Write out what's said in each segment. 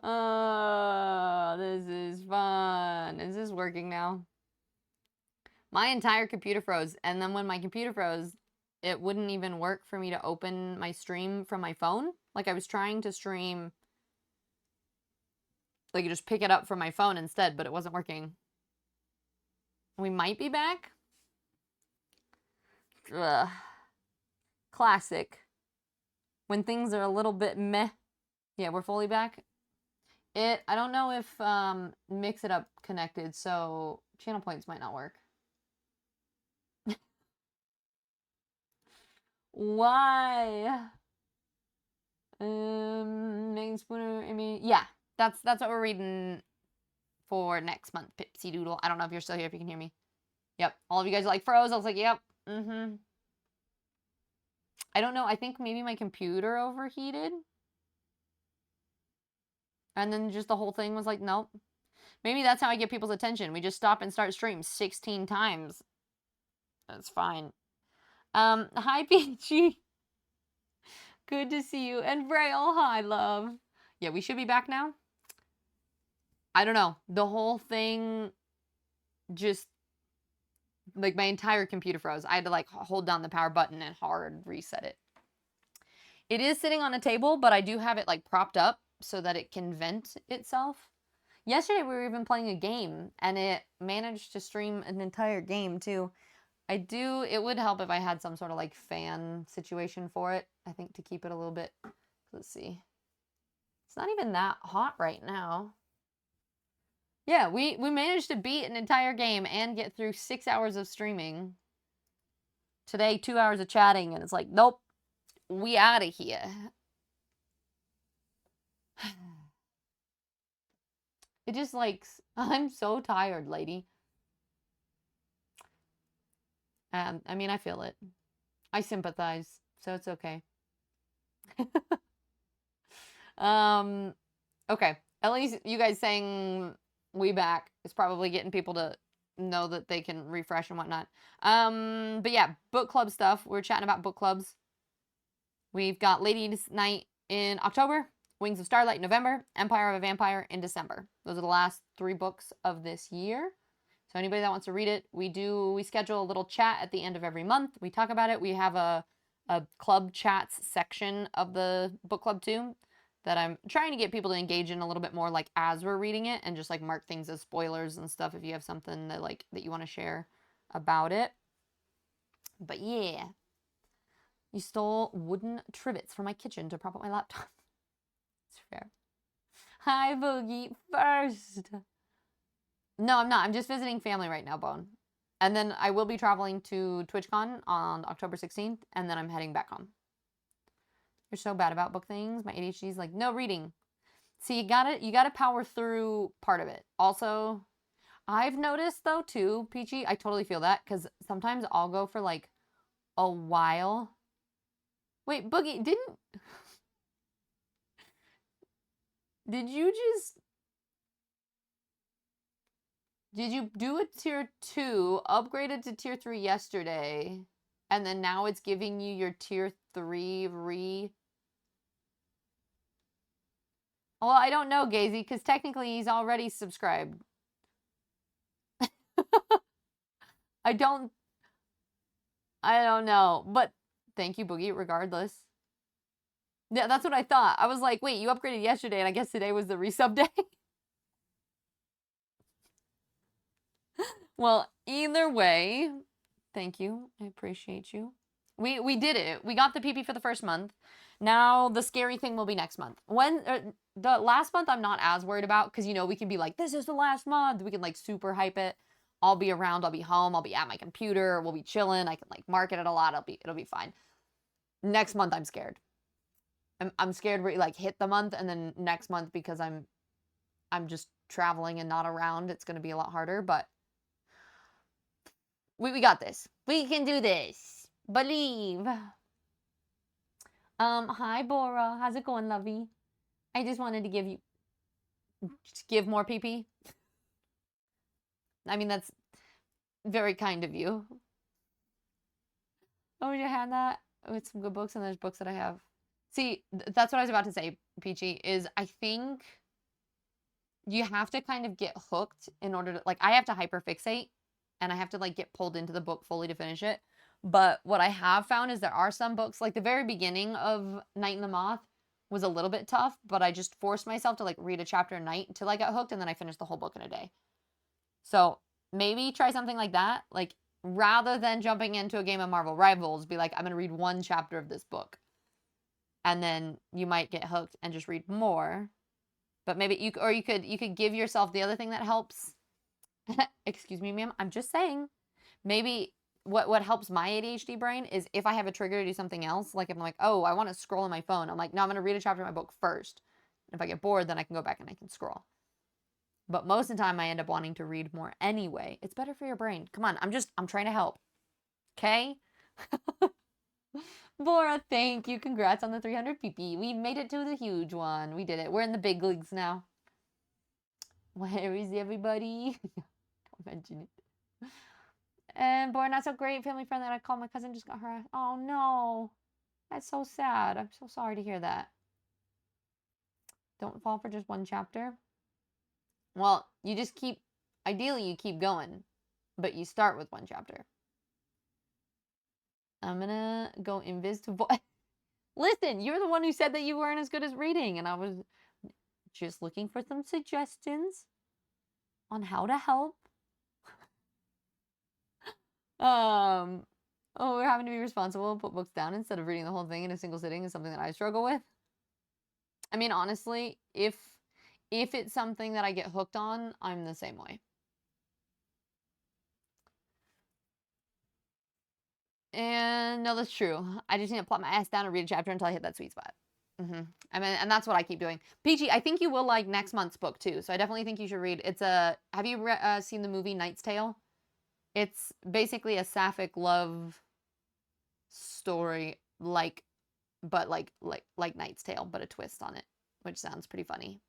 This is fun. Is this working now? My entire computer froze, and then when my computer froze, it wouldn't even work for me to open my stream from my phone. Like, I was trying to stream, like, just pick it up from my phone instead, but it wasn't working. We might be back. Ugh. Classic. When things are a little bit meh. Yeah, we're fully back. I don't know if Mix It Up connected, so channel points might not work. Why? Spooner, I mean, yeah, that's what we're reading for next month, Pipsy Doodle. I don't know if you're still here, if you can hear me. Yep, all of you guys are like, froze. I was like, yep, I don't know, I think maybe my computer overheated. And then just the whole thing was like, nope. Maybe that's how I get people's attention. We just stop and start streams 16 times. That's fine. Hi, Peachy. Good to see you. And Braille, hi, love. Yeah, we should be back now. I don't know. The whole thing just, like, my entire computer froze. I had to, like, hold down the power button and hard reset it. It is sitting on a table, but I do have it, like, propped up so that it can vent itself. Yesterday, we were even playing a game, and it managed to stream an entire game, too. It would help if I had some sort of, like, fan situation for it, I think, to keep it a little bit. Let's see. It's not even that hot right now. Yeah, we managed to beat an entire game and get through 6 hours of streaming. Today, 2 hours of chatting, and it's like, nope, we out of here. It just, like, I'm so tired, lady. I mean, I feel it. I sympathize, so it's okay. Okay. At least you guys saying we back is probably getting people to know that they can refresh and whatnot. But yeah, book club stuff. We're chatting about book clubs. We've got Ladies' Night in October, Wings of Starlight in November, Empire of a Vampire in December. Those are the last 3 books of this year. So anybody that wants to read it, we schedule a little chat at the end of every month. We talk about it. We have a club chats section of the book club too that I'm trying to get people to engage in a little bit more, like, as we're reading it, and just, like, mark things as spoilers and stuff if you have something that, like, that you want to share about it. But yeah. You stole wooden trivets from my kitchen to prop up my laptop. It's fair. Hi, Boogie. First. No, I'm not. I'm just visiting family right now, Bone. And then I will be traveling to TwitchCon on October 16th, and then I'm heading back home. You're so bad about book things. My ADHD is like, no reading. See, you gotta power through part of it. Also, I've noticed, though, too, Peachy, I totally feel that, because sometimes I'll go for, like, a while. Wait, Boogie, did you do a tier 2, upgraded to tier 3 yesterday, and then now it's giving you your tier 3 Well, I don't know, Gazy, because technically he's already subscribed. I don't know, but thank you, Boogie, regardless. Yeah, that's what I thought. I was like, wait, you upgraded yesterday, and I guess today was the resub day? Well, either way, thank you. I appreciate you. We did it. We got the PP for the first month. Now the scary thing will be next month. The last month I'm not as worried about, because, you know, we can be like, this is the last month. We can, like, super hype it. I'll be around. I'll be home. I'll be at my computer. We'll be chilling. I can, like, market it a lot. It'll be fine. Next month I'm scared. I'm scared we, like, hit the month, and then next month, because I'm just traveling and not around, it's gonna be a lot harder, but we got this. We can do this. Believe. Hi, Bora. How's it going, lovey? I just wanted to give more PP. I mean, that's very kind of you. Oh, you had that? Oh, it's some good books, and there's books that I have. See, that's what I was about to say, Peachy, is I think you have to kind of get hooked in order to, like, I have to hyperfixate and I have to like get pulled into the book fully to finish it. But what I have found is there are some books, like the very beginning of Night and the Moth was a little bit tough, but I just forced myself to like read a chapter a night until I got hooked, and then I finished the whole book in a day. So maybe try something like that. Like, rather than jumping into a game of Marvel Rivals, be like, I'm going to read one chapter of this book. And then you might get hooked and just read more. But maybe you could give yourself the other thing that helps. Excuse me, ma'am. I'm just saying. Maybe what helps my ADHD brain is if I have a trigger to do something else, like if I'm like, oh, I want to scroll on my phone. I'm like, no, I'm going to read a chapter of my book first. If I get bored, then I can go back and I can scroll. But most of the time I end up wanting to read more anyway. It's better for your brain. Come on, I'm trying to help. Okay? Bora, thank you. Congrats on the 300 PP. We made it to the huge one. We did it. We're in the big leagues now. Where is everybody? Don't mention it. And Bora, not so great. Family friend that I called my cousin just got harassed. Oh no. That's so sad. I'm so sorry to hear that. Don't fall for just one chapter. Well, you just keep, ideally you keep going, but you start with one chapter. I'm gonna go invisible. Listen, you're the one who said that you weren't as good as reading, and I was just looking for some suggestions on how to help. Oh, we're having to be responsible, put books down instead of reading the whole thing in a single sitting is something that I struggle with. I mean, honestly, if it's something that I get hooked on, I'm the same way. And no, that's true. I just need to plop my ass down and read a chapter until I hit that sweet spot. I mean, and that's what I keep doing. Peachy, I think you will like next month's book too. So I definitely think you should read. It's a. Have you seen the movie Knight's Tale? It's basically a sapphic love story, but like Knight's Tale, but a twist on it, which sounds pretty funny.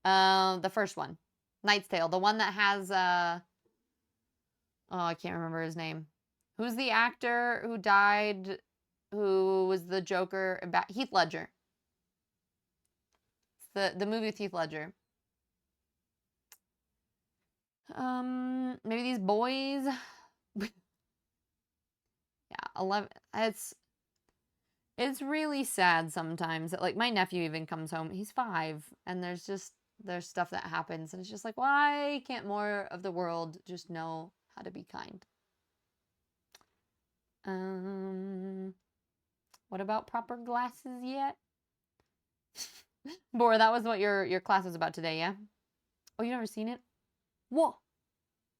The first one, Knight's Tale, the one that has oh, I can't remember his name. Who's the actor who died? Who was the Joker? Heath Ledger. It's the movie with Heath Ledger. Maybe these boys. Yeah, 11. It's really sad sometimes that, like, my nephew even comes home. He's 5, and there's stuff that happens, and it's just like, why can't more of the world just know how to be kind? What about proper glasses yet? Bora, that was what your class was about today, yeah? Oh, you never seen it? Whoa.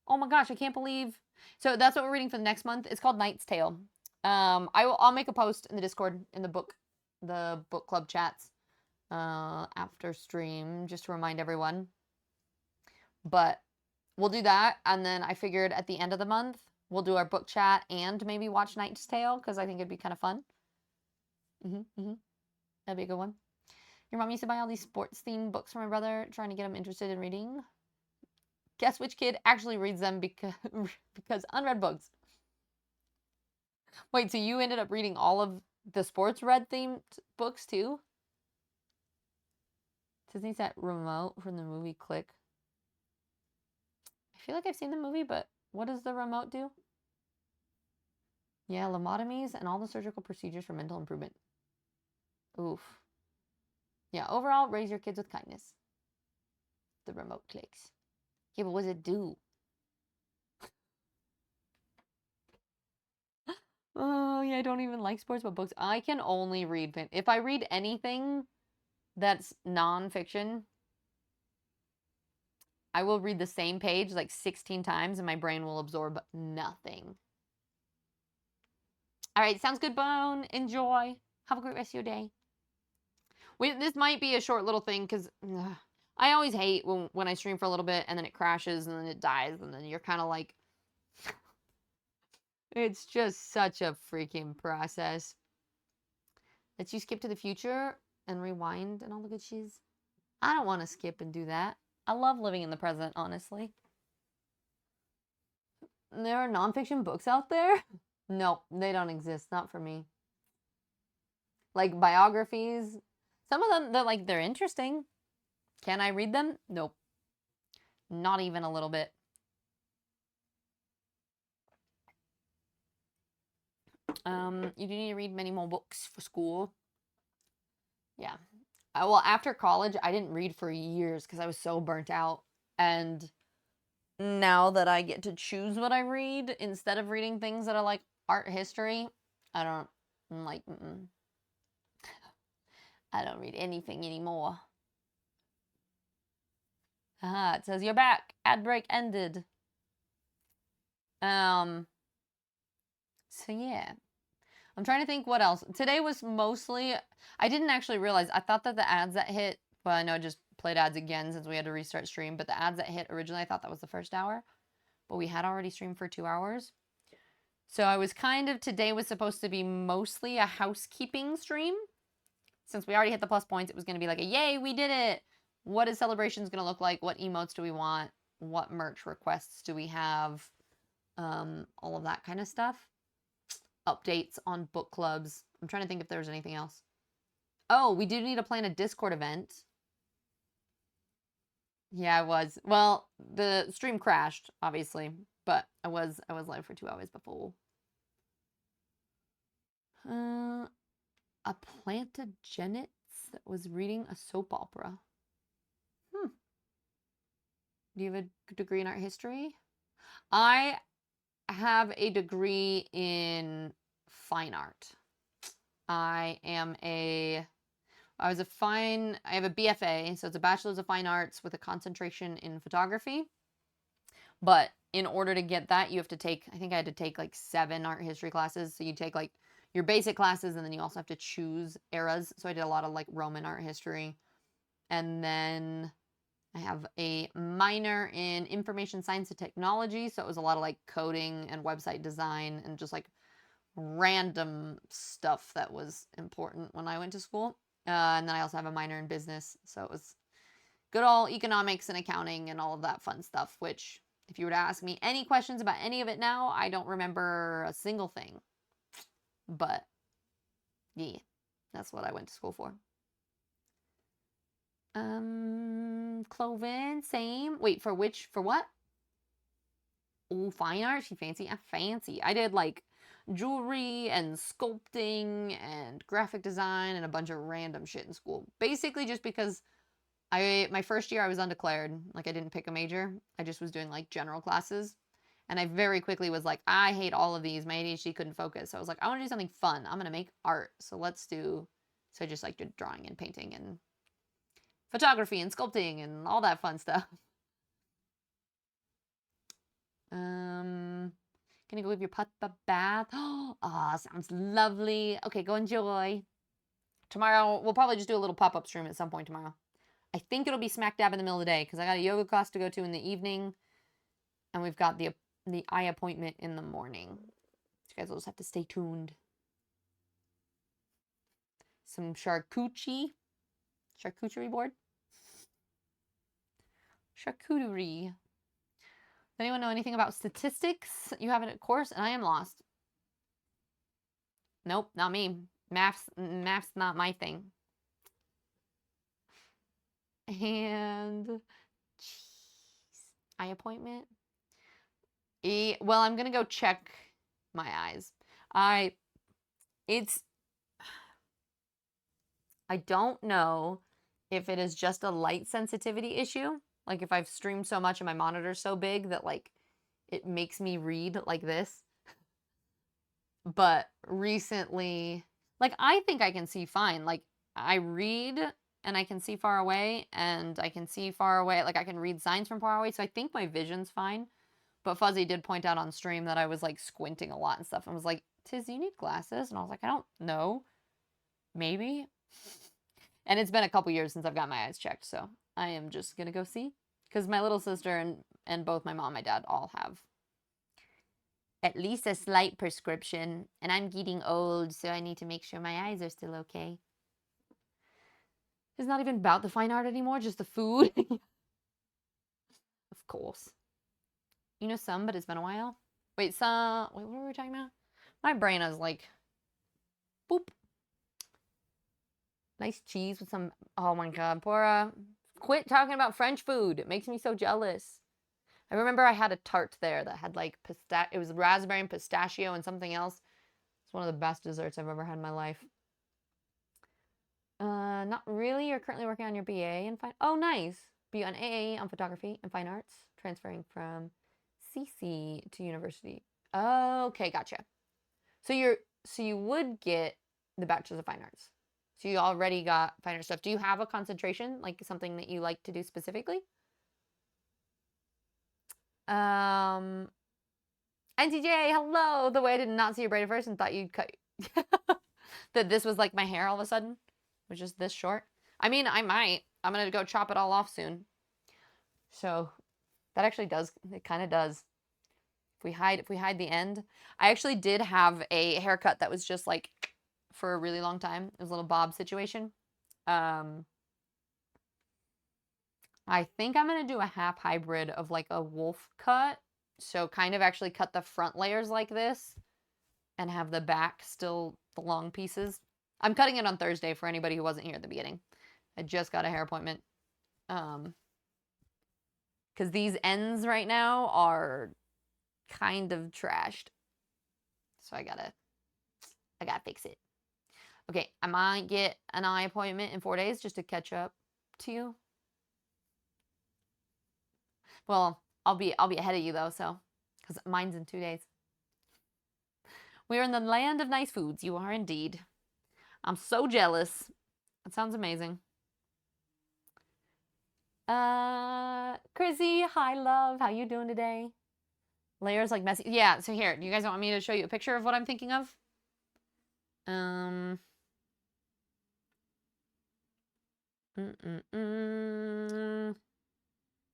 Oh my gosh, I can't believe. So that's what we're reading for the next month. It's called Knight's Tale. I'll make a post in the Discord in the book club chats after stream just to remind everyone. But we'll do that, and then I figured at the end of the month we'll do our book chat and maybe watch Knight's Tale because I think it'd be kind of fun. That'd be a good one. Your mom used to buy all these sports themed books for my brother, trying to get him interested in reading. Guess which kid actually reads them because unread books. Wait, so you ended up reading all of the sports red themed books too? Disney's that remote from the movie Click. I feel like I've seen the movie, but what does the remote do? Yeah, lobotomies and all the surgical procedures for mental improvement. Oof. Yeah, overall, raise your kids with kindness. The remote clicks. Yeah, but what does it do? Oh, yeah, I don't even like sports but books. I can only read if I read anything that's nonfiction, I will read the same page like 16 times and my brain will absorb nothing. All right, sounds good, Bone. Enjoy. Have a great rest of your day. This might be a short little thing because I always hate when I stream for a little bit and then it crashes and then it dies and then you're kind of like, it's just such a freaking process. Let's you skip to the future and rewind and all the good shiz. I don't want to skip and do that. I love living in the present, honestly. There are nonfiction books out there? Nope, they don't exist. Not for me. Like biographies. Some of them, they're interesting. Can I read them? Nope. Not even a little bit. You do need to read many more books for school. Yeah. Well, after college, I didn't read for years because I was so burnt out. And now that I get to choose what I read instead of reading things that are like art history, I don't like, I don't read anything anymore. It says you're back. Ad break ended. So yeah. I'm trying to think what else. Today was mostly, I didn't actually realize, I thought that the ads that hit, well, I know I just played ads again since we had to restart stream, but the ads that hit originally, I thought that was the first hour, but we had already streamed for 2 hours. So I was today was supposed to be mostly a housekeeping stream. Since we already hit the plus points, it was going to be like a yay, we did it. What is celebrations going to look like? What emotes do we want? What merch requests do we have? All of that kind of stuff. Updates on book clubs. I'm trying to think if there's anything else. Oh, we do need to plan a Discord event. Yeah, I was. Well, the stream crashed, obviously, but I was live for 2 hours before. A Plantagenets that was reading a soap opera. Do you have a degree in art history? I have a degree in fine art. I have a BFA, so it's a bachelor's of fine arts with a concentration in photography. But in order to get that, you have to take, I think I had to take like 7 art history classes. So you take like your basic classes and then you also have to choose eras. So I did a lot of like Roman art history. And then I have a minor in information science and technology. So it was a lot of like coding and website design and just like random stuff that was important when I went to school. And then I also have a minor in business. So it was good old economics and accounting and all of that fun stuff, which if you were to ask me any questions about any of it now, I don't remember a single thing. But yeah, that's what I went to school for. Cloven, same. Wait, for what? Oh, fine art, she fancy. I'm fancy. I did like jewelry and sculpting and graphic design and a bunch of random shit in school. Basically just because my first year I was undeclared. Like I didn't pick a major. I just was doing like general classes. And I very quickly was like, I hate all of these. My ADHD couldn't focus. So I was like, I want to do something fun. I'm going to make art. So I just like did drawing and painting and photography and sculpting and all that fun stuff. Gonna go give your pup a bath. Oh, sounds lovely. Okay, go enjoy. Tomorrow, we'll probably just do a little pop-up stream at some point tomorrow. I think it'll be smack dab in the middle of the day because I got a yoga class to go to in the evening. And we've got the eye appointment in the morning. So you guys will just have to stay tuned. Some charcuterie board. Charcuterie. Does anyone know anything about statistics? You have it at course, and I am lost. Nope, not me. Math's not my thing. And jeez, eye appointment. Well, I'm gonna go check my eyes. I don't know if it is just a light sensitivity issue. Like if I've streamed so much and my monitor's so big that like it makes me read like this. But recently, like I think I can see fine. Like I read and I can see far away and I can see far away. Like I can read signs from far away. So I think my vision's fine. But Fuzzy did point out on stream that I was like squinting a lot and stuff and was like, Tiz, you need glasses? And I was like, I don't know. Maybe. And it's been a couple years since I've got my eyes checked, so I am just gonna go see. Because my little sister and both my mom and my dad all have at least a slight prescription. And I'm getting old, so I need to make sure my eyes are still okay. It's not even about the fine art anymore, just the food. Of course. You know some, but it's been a while. Wait, what were we talking about? My brain is like, boop. Nice cheese with some, oh my god, pour a quit talking about French food. It makes me so jealous. I remember I had a tart there that had like it was raspberry and pistachio and something else. It's one of the best desserts I've ever had in my life. Not really. You're currently working on your BA and fine. Oh, nice. Be on AA on photography and fine arts, transferring from CC to university. Okay, gotcha. So you would get the Bachelor's of Fine Arts. So you already got fine art stuff. Do you have a concentration, like something that you like to do specifically? NTJ, hello. The way I did not see your braid at first and thought you'd cut that this was like my hair all of a sudden, which is this short. I mean, I might. I'm gonna go chop it all off soon. So that actually does. It kind of does. If we hide the end. I actually did have a haircut that was just like for a really long time. It was a little bob situation. I think I'm gonna do a half hybrid of like a wolf cut. So kind of actually cut the front layers like this and have the back still the long pieces. I'm cutting it on Thursday for anybody who wasn't here at the beginning. I just got a hair appointment. Because these ends right now are kind of trashed. So I gotta fix it. Okay, I might get an eye appointment in 4 days just to catch up to you. Well, I'll be ahead of you though, so because mine's in 2 days. We're in the land of nice foods. You are indeed. I'm so jealous. That sounds amazing. Chrissy, hi love. How you doing today? Layers like messy. Yeah, so here, you guys want me to show you a picture of what I'm thinking of? I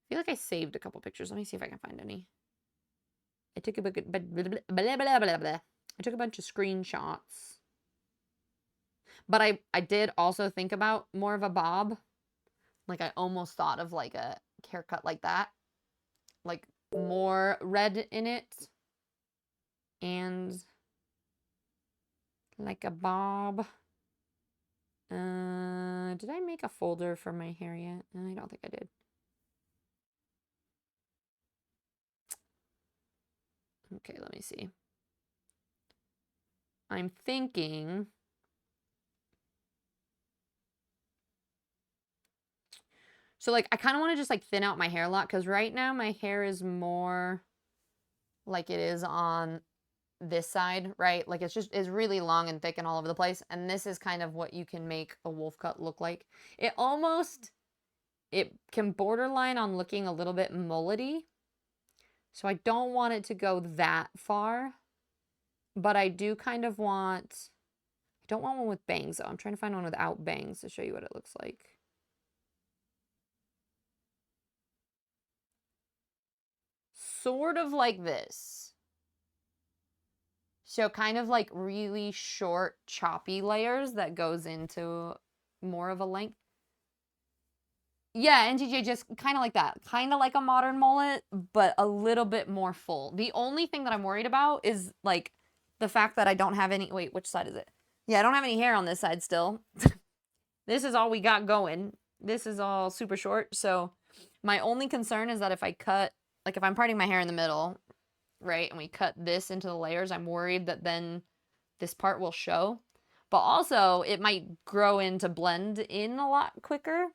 feel like I saved a couple pictures. Let me see if I can find any. I took a bunch of screenshots. But I did also think about more of a bob. Like I almost thought of like a haircut like that. Like more red in it. And like a bob. Did I make a folder for my hair yet? I don't think I did. Okay, let me see. I'm thinking so like I kind of want to just like thin out my hair a lot because right now my hair is more like it is on this side, right? Like it's really long and thick and all over the place. And this is kind of what you can make a wolf cut look like. It can borderline on looking a little bit mullety. So I don't want it to go that far, but I do kind of want, I don't want one with bangs though. I'm trying to find one without bangs to show you what it looks like. Sort of like this. So kind of like really short, choppy layers that goes into more of a length. Yeah, NTJ just kind of like that. Kind of like a modern mullet, but a little bit more full. The only thing that I'm worried about is like the fact that I don't have any, wait, which side is it? Yeah, I don't have any hair on this side still. This is all we got going. This is all super short. So my only concern is that if I cut, like if I'm parting my hair in the middle, right, and we cut this into the layers, I'm worried that then this part will show. But also, it might grow in to blend in a lot quicker.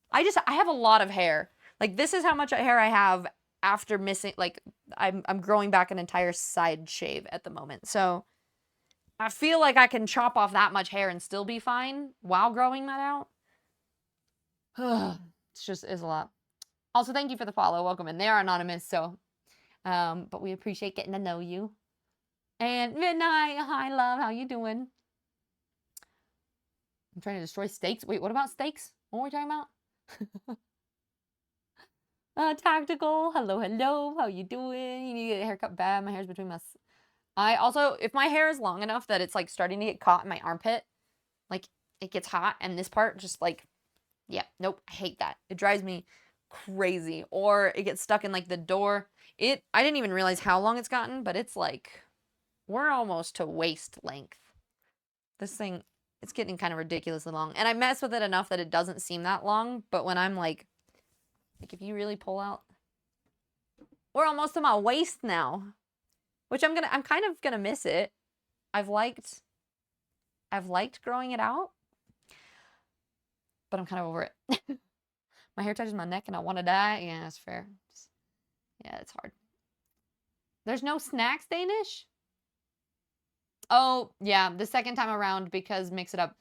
I have a lot of hair. Like, this is how much hair I have after missing, like, I'm growing back an entire side shave at the moment. So, I feel like I can chop off that much hair and still be fine while growing that out. It's a lot. Also, thank you for the follow. Welcome in. They are anonymous, so, but we appreciate getting to know you. And Midnight, hi love, how you doing? I'm trying to destroy steaks. Wait, what about steaks? What were we talking about? Tactical, hello, how you doing? You need to get a haircut bad. My hair's between my... I also, if my hair is long enough that it's like starting to get caught in my armpit, like it gets hot and this part just like, yeah, nope, I hate that. It drives me crazy. Or it gets stuck in like the door. I didn't even realize how long it's gotten, but it's like, we're almost to waist length. This thing, It's getting kind of ridiculously long. And I mess with it enough that it doesn't seem that long. But when I'm like if you really pull out, we're almost to my waist now, which I'm kind of gonna miss it. I've liked growing it out, but I'm kind of over it. My hair touches my neck and I want to die. Yeah, that's fair. Yeah, it's hard. There's no snacks, Danish? Oh, yeah, the second time around because Mix It Up.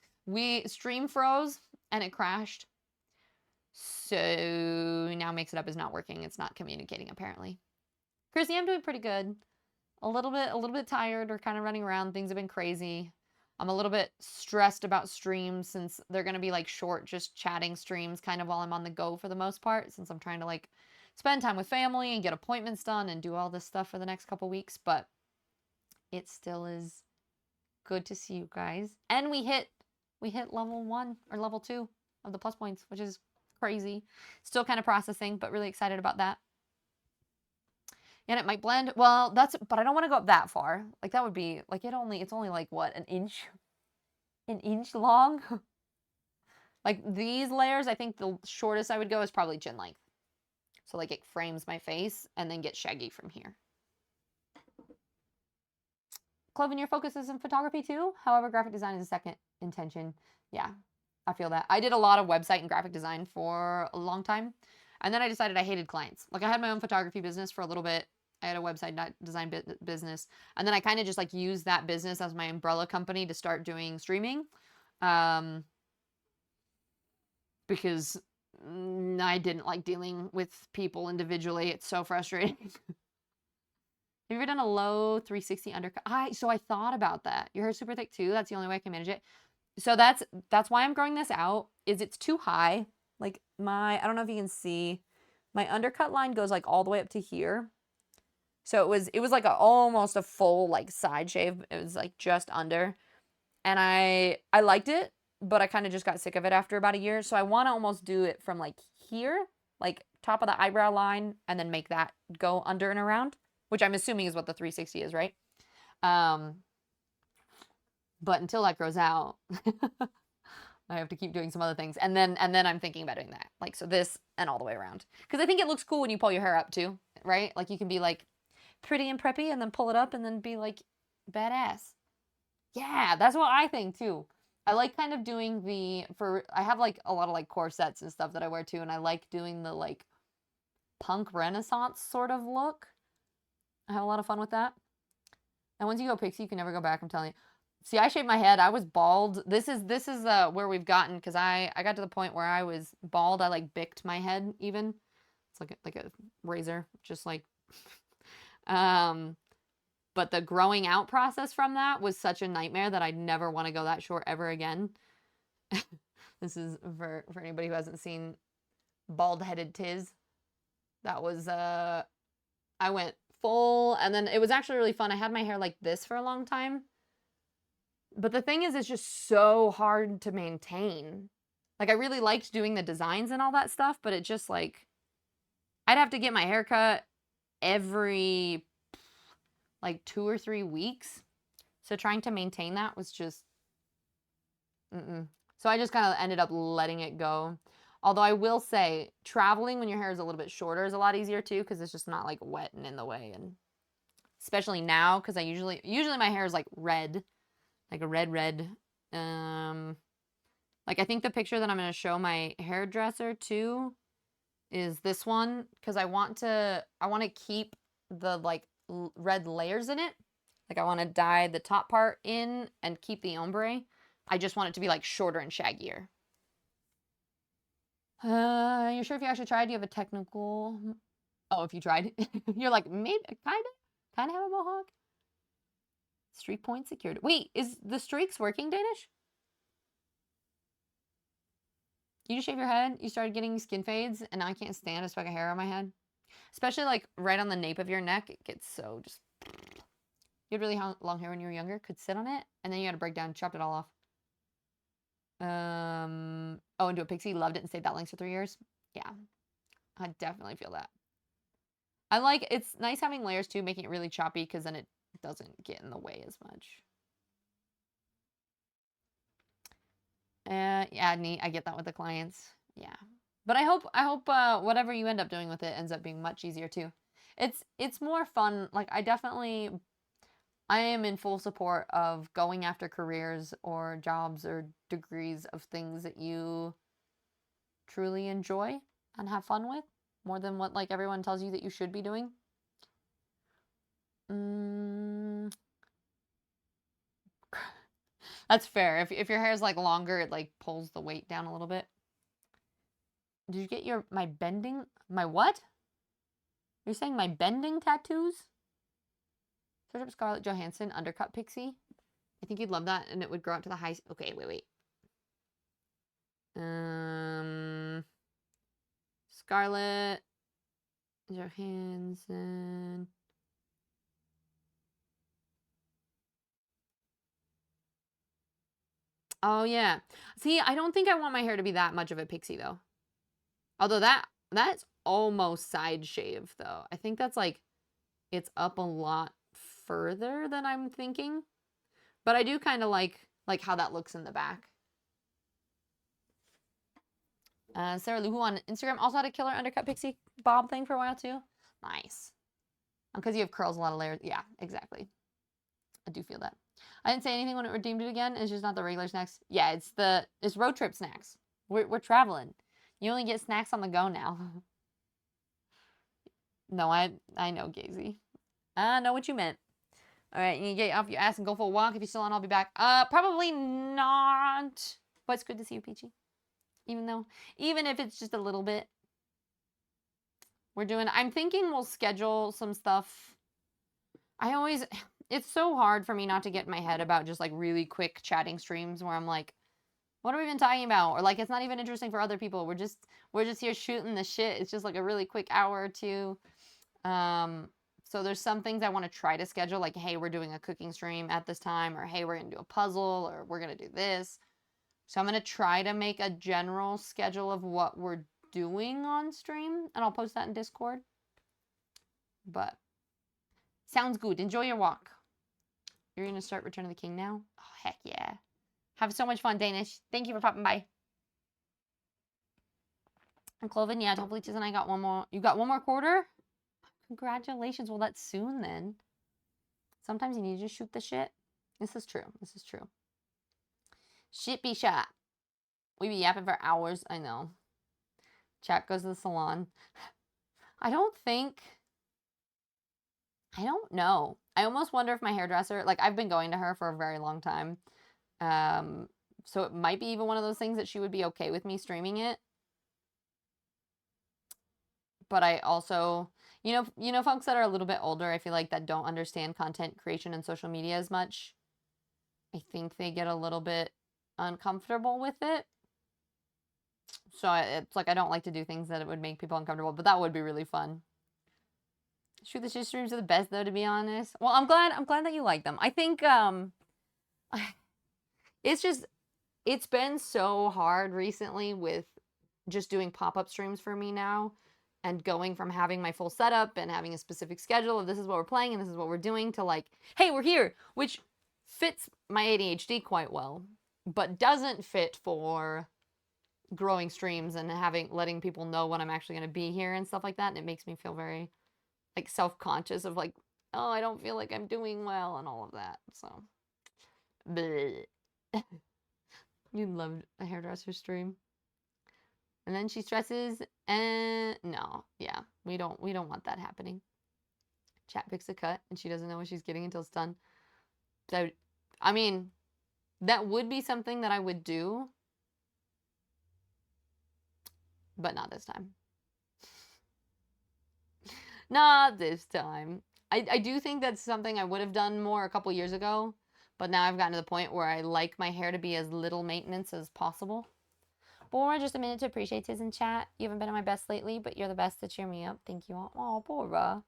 Stream froze and it crashed. So now Mix It Up is not working. It's not communicating apparently. Chrissy, I'm doing pretty good. A little bit tired. We're kind of running around. Things have been crazy. I'm a little bit stressed about streams since they're going to be like short, just chatting streams kind of while I'm on the go for the most part, since I'm trying to like spend time with family and get appointments done and do all this stuff for the next couple weeks. But it still is good to see you guys. And we hit level 1 or level 2 of the plus points, which is crazy. Still kind of processing, but really excited about that. And it might blend. Well, but I don't want to go up that far. Like that would be like it's only like what, an inch long. Like these layers, I think the shortest I would go is probably chin length. So like it frames my face and then get shaggy from here. Cloven, your focus is in photography too. However, graphic design is a second intention. Yeah, I feel that. I did a lot of website and graphic design for a long time. And then I decided I hated clients. Like I had my own photography business for a little bit. I had a website design business. And then I kind of just like used that business as my umbrella company to start doing streaming. Because I didn't like dealing with people individually. It's so frustrating. Have you ever done a low 360 undercut? So I thought about that. Your hair's super thick too. That's the only way I can manage it. So that's why I'm growing this out. It's too high. Like I don't know if you can see, my undercut line goes like all the way up to here. So it was like almost a full like side shave. It was like just under. And I liked it, but I kind of just got sick of it after about a year. So I want to almost do it from like here, like top of the eyebrow line, and then make that go under and around, which I'm assuming is what the 360 is, right? But until that grows out, I have to keep doing some other things. And then I'm thinking about doing that. Like, so this and all the way around. Because I think it looks cool when you pull your hair up too, right? Like you can be like pretty and preppy and then pull it up and then be like badass. Yeah, that's what I think too. I like kind of doing I have like a lot of like corsets and stuff that I wear too. And I like doing the like punk renaissance sort of look. I have a lot of fun with that. And once you go pixie, you can never go back, I'm telling you. See, I shaved my head. I was bald. This is where we've gotten, because I got to the point where I was bald. I like bicked my head even. It's like a razor, just like but the growing out process from that was such a nightmare that I'd never want to go that short ever again. This is for anybody who hasn't seen Bald-Headed Tiz. That was I went full, and then it was actually really fun. I had my hair like this for a long time. But the thing is, it's just so hard to maintain. Like, I really liked doing the designs and all that stuff, but it just, like, I'd have to get my hair cut every, like, 2 or 3 weeks. So trying to maintain that was just, So I just kind of ended up letting it go. Although I will say, traveling when your hair is a little bit shorter is a lot easier, too, because it's just not, like, wet and in the way. And especially now, because I usually my hair is, like, red. Like a red. Like I think the picture that I'm going to show my hairdresser too is this one, because I want to keep the like red layers in it. Like I want to dye the top part in and keep the ombre. I just want it to be like shorter and shaggier. You're sure if you actually tried? Do you have a technical? Oh, if you tried, you're like maybe kind of have a mohawk. Streak point secured. Wait, is the streaks working, Danish? You just shave your head, you started getting skin fades, and now I can't stand a speck of hair on my head. Especially like right on the nape of your neck. It gets so just... You had really long hair when you were younger, could sit on it, and then you had to break down, chopped it all off. Oh, and do a pixie, loved it and stayed that length for 3 years. Yeah, I definitely feel that. I like, it's nice having layers too, making it really choppy, because then it doesn't get in the way as much. Yeah, neat. I get that with the clients. Yeah. But I hope whatever you end up doing with it ends up being much easier too. It's more fun. Like I am in full support of going after careers or jobs or degrees of things that you truly enjoy and have fun with more than what like everyone tells you that you should be doing. That's fair. If your hair is like longer, it like pulls the weight down a little bit. Did you get my what? You're saying my bending tattoos? Search up Scarlett Johansson undercut pixie. I think you'd love that, and it would grow out to the high. Okay, wait. Scarlett Johansson. Oh yeah. See, I don't think I want my hair to be that much of a pixie though. Although that's almost side shave though. I think that's like it's up a lot further than I'm thinking. But I do kind of like how that looks in the back. Sarah Luhu on Instagram also had a killer undercut pixie bob thing for a while too. Nice. Because you have curls, a lot of layers. Yeah, exactly. I do feel that. I didn't say anything when it redeemed it again. It's just not the regular snacks. Yeah, it's road trip snacks. We're traveling. You only get snacks on the go now. No, I know, Gazy. I know what you meant. All right, you get off your ass and go for a walk. If you're still on, I'll be back. Probably not. But it's good to see you, Peachy. Even if it's just a little bit. I'm thinking we'll schedule some stuff. It's so hard for me not to get in my head about just like really quick chatting streams where I'm like, what are we even talking about? Or like, it's not even interesting for other people. We're just here shooting the shit. It's just like a really quick hour or two. So there's some things I want to try to schedule, like, hey, we're doing a cooking stream at this time, or hey, we're going to do a puzzle, or we're going to do this. So I'm going to try to make a general schedule of what we're doing on stream, and I'll post that in Discord. But sounds good. Enjoy your walk. You're going to start Return of the King now? Oh, heck yeah. Have so much fun, Danish. Thank you for popping by. And Cloven, yeah, hopefully Tiz and I got one more. You got one more quarter? Congratulations. Well, that's soon then. Sometimes you need to just shoot the shit. This is true. Shit be shot. We be yapping for hours. I know. Chat goes to the salon. I don't know. I almost wonder if my hairdresser, like I've been going to her for a very long time. So it might be even one of those things that she would be okay with me streaming it. But I also, you know, folks that are a little bit older, I feel like that don't understand content creation and social media as much. I think they get a little bit uncomfortable with it. So it's like I don't like to do things that would make people uncomfortable, but that would be really fun. Shoot the shit streams are the best though, to be honest. Well, I'm glad that you like them. I think it's been so hard recently with just doing pop-up streams for me now and going from having my full setup and having a specific schedule of this is what we're playing and this is what we're doing to like, hey, we're here, which fits my ADHD quite well, but doesn't fit for growing streams and letting people know when I'm actually going to be here and stuff like that. And it makes me feel very like self-conscious of like, oh, I don't feel like I'm doing well and all of that. So, you'd love a hairdresser stream. And then she stresses, and no, yeah, we don't want that happening. Chat picks a cut, and she doesn't know what she's getting until it's done. So, I mean, that would be something that I would do, but not this time. Not this time. I do think that's something I would have done more a couple years ago, but now I've gotten to the point where I like my hair to be as little maintenance as possible. Bora, just a minute to appreciate Tiz in chat. You haven't been on my best lately, but you're the best to cheer me up. Thank you all. Oh, Bora.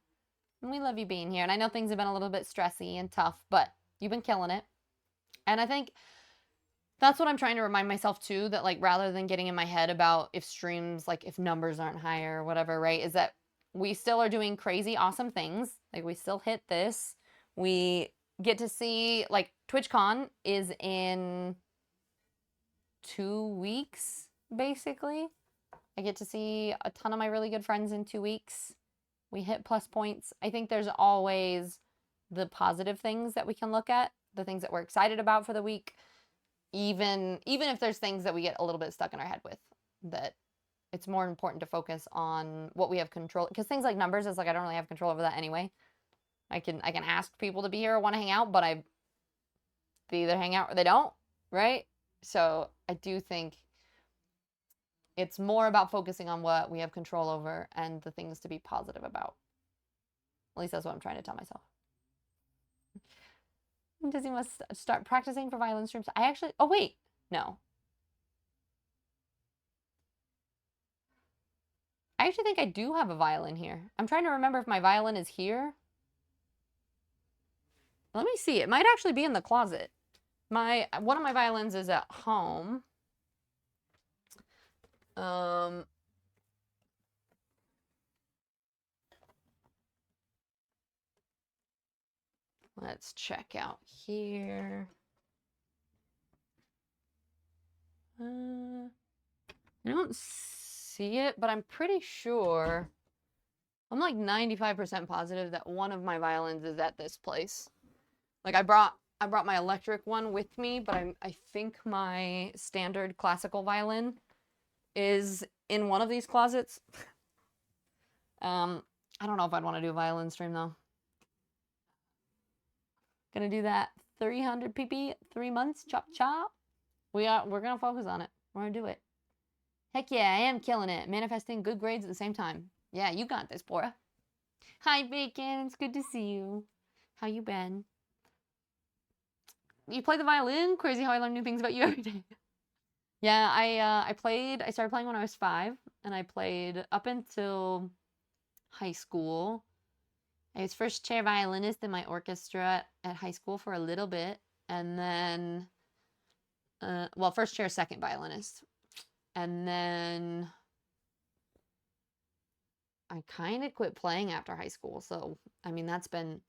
And we love you being here. And I know things have been a little bit stressy and tough, but you've been killing it. And I think that's what I'm trying to remind myself too, that like rather than getting in my head about if streams, like if numbers aren't higher or whatever, right, is that we still are doing crazy awesome things. Like we still hit this. We get to see like TwitchCon is in 2 weeks, basically. I get to see a ton of my really good friends in 2 weeks. We hit plus points. I think there's always the positive things that we can look at, the things that we're excited about for the week, even if there's things that we get a little bit stuck in our head with, that it's more important to focus on what we have control, because things like numbers is like I don't really have control over that anyway. I can ask people to be here or want to hang out, but they either hang out or they don't, right? So I do think it's more about focusing on what we have control over and the things to be positive about. At least that's what I'm trying to tell myself. Does he must start practicing for violin streams? I actually, oh wait, no. I actually think I do have a violin here. I'm trying to remember if my violin is here. Let me see. It might actually be in the closet. One of my violins is at home. Let's check out here. I don't see it, but I'm pretty sure. I'm like 95% positive that one of my violins is at this place. Like I brought my electric one with me, but I think my standard classical violin is in one of these closets. I don't know if I'd want to do a violin stream though. Gonna do that 300 pp, 3 months, chop chop. We're gonna focus on it. We're gonna do it. Heck yeah, I am killing it. Manifesting good grades at the same time. Yeah, you got this, Bora. Hi, Bacon. It's good to see you. How you been? You play the violin? Crazy how I learn new things about you every day. Yeah, I started playing when I was 5, and I played up until high school. I was first chair violinist in my orchestra at high school for a little bit, and then, well, first chair, second violinist. And then I kind of quit playing after high school. So, I mean, that's been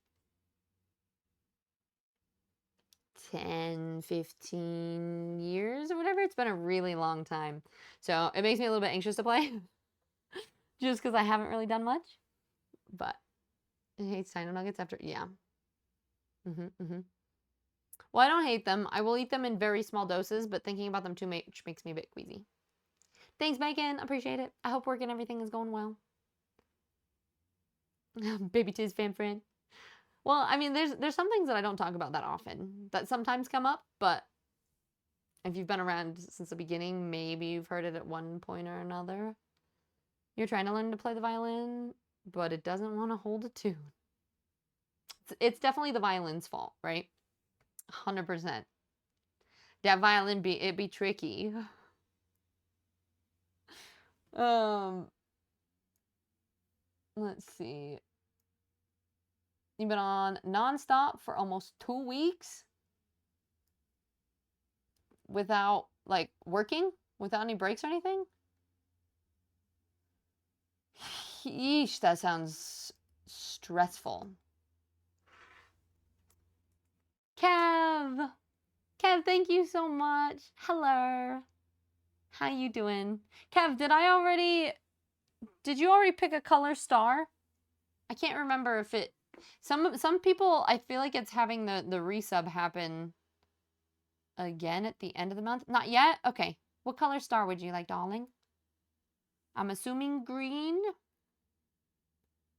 10, 15 years or whatever. It's been a really long time. So it makes me a little bit anxious to play just because I haven't really done much. But I hate Dino Nuggets after, yeah. Well, I don't hate them. I will eat them in very small doses, but thinking about them too much makes me a bit queasy. Thanks, Bacon. Appreciate it. I hope work and everything is going well. Baby Tiz fan friend. Well, I mean, there's some things that I don't talk about that often that sometimes come up, but if you've been around since the beginning, maybe you've heard it at one point or another. You're trying to learn to play the violin, but it doesn't want to hold a tune. It's definitely the violin's fault, right? 100%. That violin it be tricky. Let's see. You've been on nonstop for almost 2 weeks without, like, working? Without any breaks or anything? Yeesh, that sounds stressful. Kev, thank you so much. Hello. How you doing? Kev, did you already pick a color star? I can't remember if it, some people, I feel like it's having the resub happen again at the end of the month. Not yet? Okay. What color star would you like, darling? I'm assuming green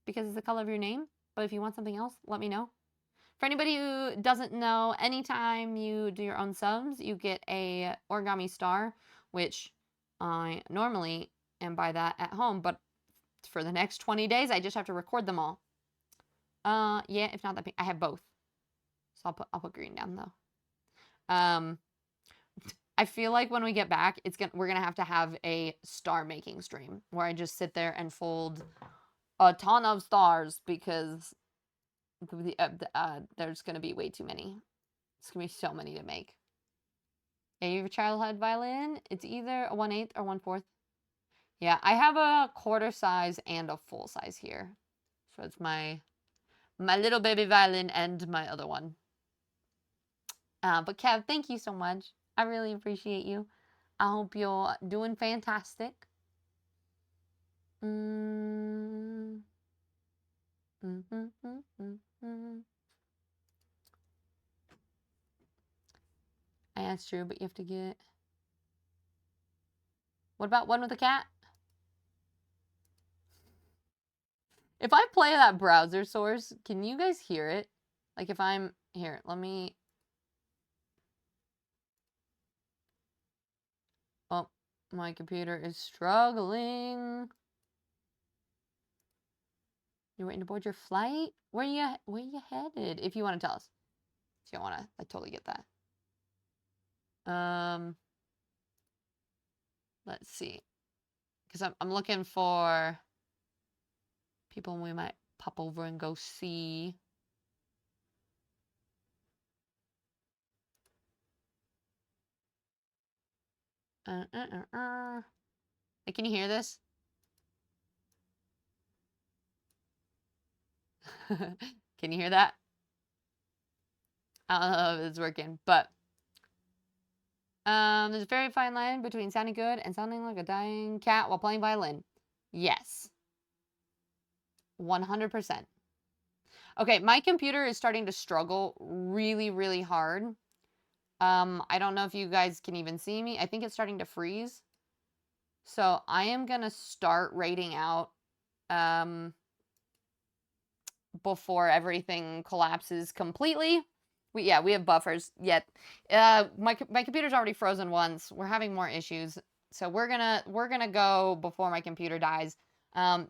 because it's the color of your name. But if you want something else, let me know. For anybody who doesn't know, anytime you do your own subs, you get a origami star, which I normally am by that at home, but for the next 20 days, I just have to record them all. Yeah, if not that pink, I have both. So I'll put green down though. I feel like when we get back, we're gonna have to have a star making stream where I just sit there and fold a ton of stars because there's gonna be way too many. It's gonna be so many to make. Yeah, you have a childhood violin. It's either a 1/8 or 1/4. Yeah, I have a quarter size and a full size here. So it's my little baby violin and my other one. But Kev, thank you so much. I really appreciate you. I hope you're doing fantastic. I asked Drew, but you have to get... What about one with a cat? If I play that browser source, can you guys hear it? Like if I'm... Here, let me... Oh, my computer is struggling. You're waiting to board your flight? Where you headed? If you want to tell us. If you don't want to, I totally get that. Let's see. Because I'm looking for people we might pop over and go see. Hey, can you hear this? Can you hear that? I don't know if it's working, but there's a very fine line between sounding good and sounding like a dying cat while playing violin. Yes. 100%. Okay, my computer is starting to struggle really, really hard. I don't know if you guys can even see me. I think it's starting to freeze. So I am going to start rating out before everything collapses completely. We have buffers yet. My computer's already frozen once. We're having more issues. So we're gonna go before my computer dies. I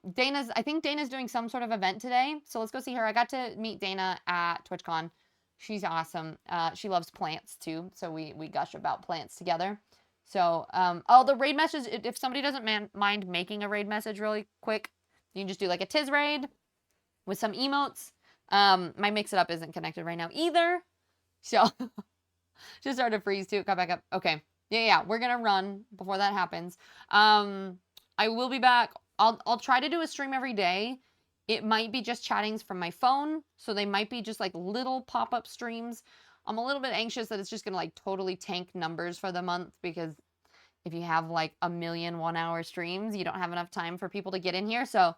think Dana's doing some sort of event today. So let's go see her. I got to meet Dana at TwitchCon. She's awesome. She loves plants too. So we gush about plants together. So, the raid message, if somebody doesn't mind making a raid message really quick, you can just do like a Tiz raid with some emotes. My Mix It Up isn't connected right now either. So, just started to freeze too. Got back up. Okay. Yeah. We're going to run before that happens. I will be back. I'll try to do a stream every day. It might be just chattings from my phone. So they might be just like little pop-up streams. I'm a little bit anxious that it's just going to like totally tank numbers for the month, because if you have like 1 million 1-hour streams, you don't have enough time for people to get in here. So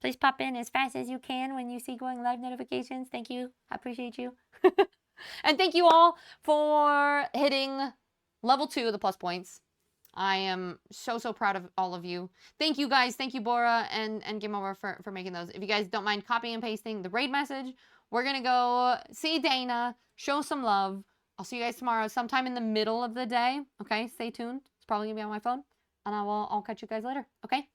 please pop in as fast as you can when you see going live notifications. Thank you. I appreciate you. And thank you all for hitting level 2 of the plus points. I am so proud of all of you. Thank you guys. Thank you, Bora and Game Over for making those. If you guys don't mind copying and pasting the raid message, we're going to go see Dana, show some love. I'll see you guys tomorrow sometime in the middle of the day. Okay, stay tuned. It's probably going to be on my phone. And I'll catch you guys later. Okay,